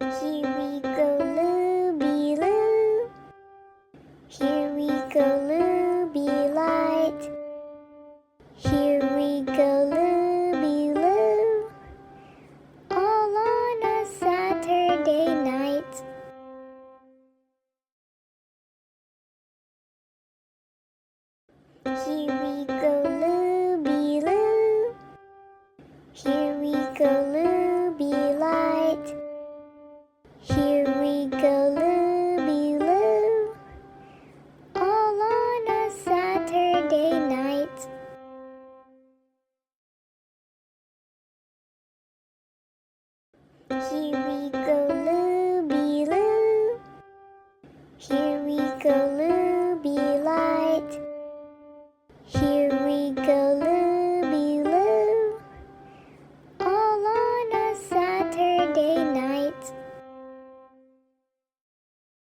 Here we go, Looby Loo. Here we go, Looby Light. Here we go, Looby Loo. All on a Saturday night. Here we go, Looby Loo. Here we go, Looby Light. Here we go, Looby Loo. All on a Saturday night. Here we go,